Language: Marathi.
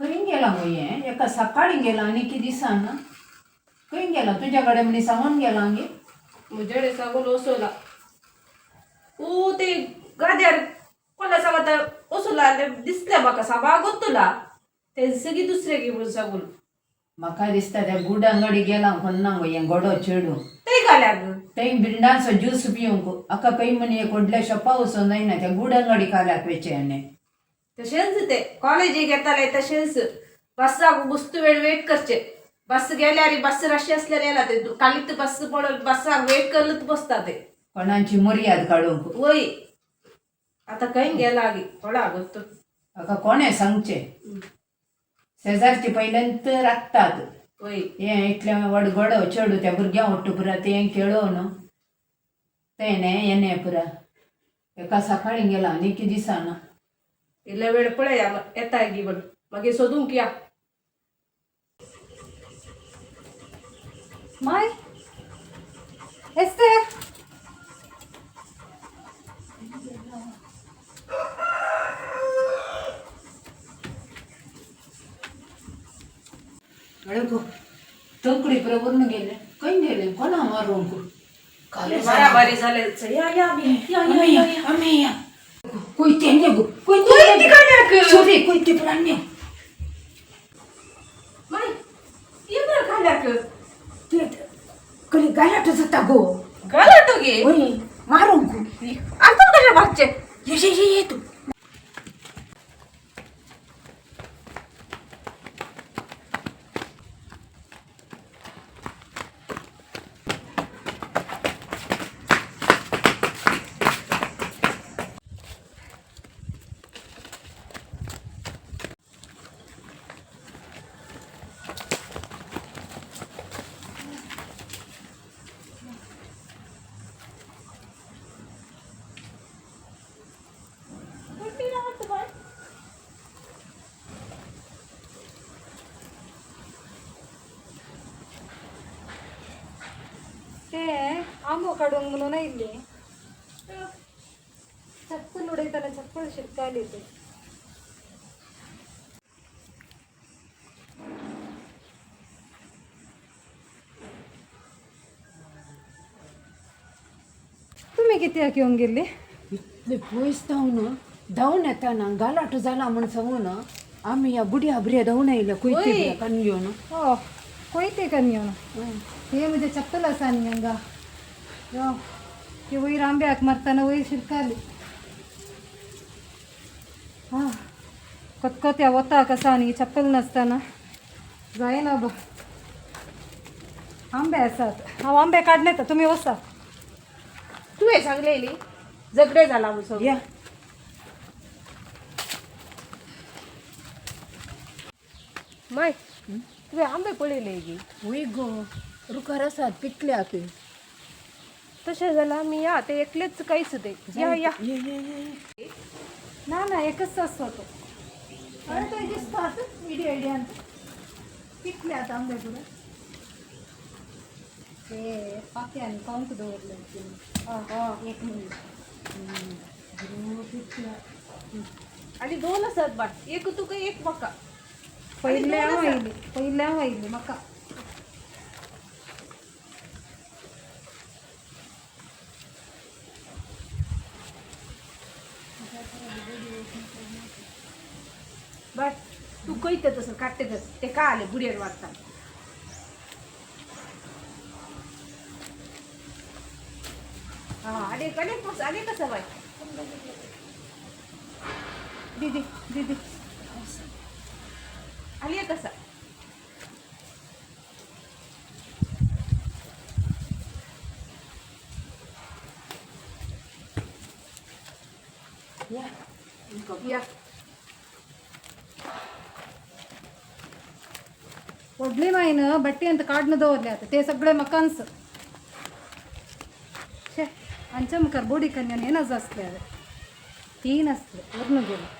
खंय गेला गो हे एका सकाळी गेला आनी कितें दिसाना खंय गेला तुझ्या कडेन म्हणी सांगून गेला गे म्हजेडे सांगून वसवला ते गाद्यार कोणा सांगता वसवला दिसले म्हाका साबा गोत्तुला ते सगळी दुसरे गे म्हणून सांगून म्हाका दिसता त्या गुडांगडी गेला कोन्ना गो हें गडो चेडू ते घाल्याक थंय बिंडाचो ज्यूस पिवंक आका खंय म्हणी एक व्हडल्या शॉपा वचून जायना त्या गुडांगडी काल्याक वेचे आनी तशेंच ते कॉलेजीक येताले तशेंच बसाक वस्तू वेळ वेट करचे बस गेल्यार बस रश असल्यार येला ते कालीत बस पडत बसाक वेट करत बसता ते कोणाची मर्याद काडूंक वय आता खंय गेला गे थोडा गोत्तो आका कोणे सांगचे शेजारचे पहिल्यांत राखतात वय हें इतलें व्हड गडो चेडू त्या भुरग्यां ओट्ट पुरा तें खेळोन तेणे येणे पुरा एका सकाळी गेला आनी कितें दिसाना इल्ले वेळ पळया येताय गी म्हण मागीर सोदूंक या माय एस्तेर गो तंकडी पुरा वरून गेले खंय गेले कोणा मारूंक मारामारी झाले या या आमी या कोयते ने गो कोयते सॉरी कोयते पुरा ने माय ये बर खाल्याक ते कली गालाट जाता गो गालाटो गे ओय मारूंक आता कशा भागचे ये तू ते आंबो काढून म्हणून इल्ले चप्पल उडयताना चप्पल शिटकायली ते तुम्ही किती घेऊन गेले इतले पयस धांवन येताना गालाट जाला म्हण सांगून आमी ह्या बुड्या बुऱ्या धांवन आयल्या कोयते कान घेवन हो कोयते कमी ना हे म्हणजे चप्पल असा न्ही हंगा यो ते वयर आंब्याक मारताना वयर शिरकाली हा कतकत्या वता कसा न्ही चप्पल नासतना जायना बा आंबे आसात हांव आंबे काडले तर तुम्ही वसा तुवें सांगलेली झगडे जाला म्हणून या माय तुवें आंबे पळयले गे वय गो रुकार आसात पिकल्याक तशें जाल्यार आमी या ते एकलेच कांयच ते या या ना ना एकच असतो तो अरे तो दिसतात आयडियान पिकल्यात आंबे पुढे ते पाक्यान कावंक दवरले एक मिनिट आनी दोन आसात बाट एक तुका एक म्हाका पहिल्या वायली म्हाका बाट तू कयत तसं काडटे तस ते का आले बुडयेर वाडटा आनी आनी कसं बाय दीदी दीदी आनी एक कसा या व्हडली मायन बट्टी ಅಂತ काडून दवरले आता ते सगळे मकान्स छे आमच्या मुखार बोडी कन्यान येनच असले तीन असले वरून गेले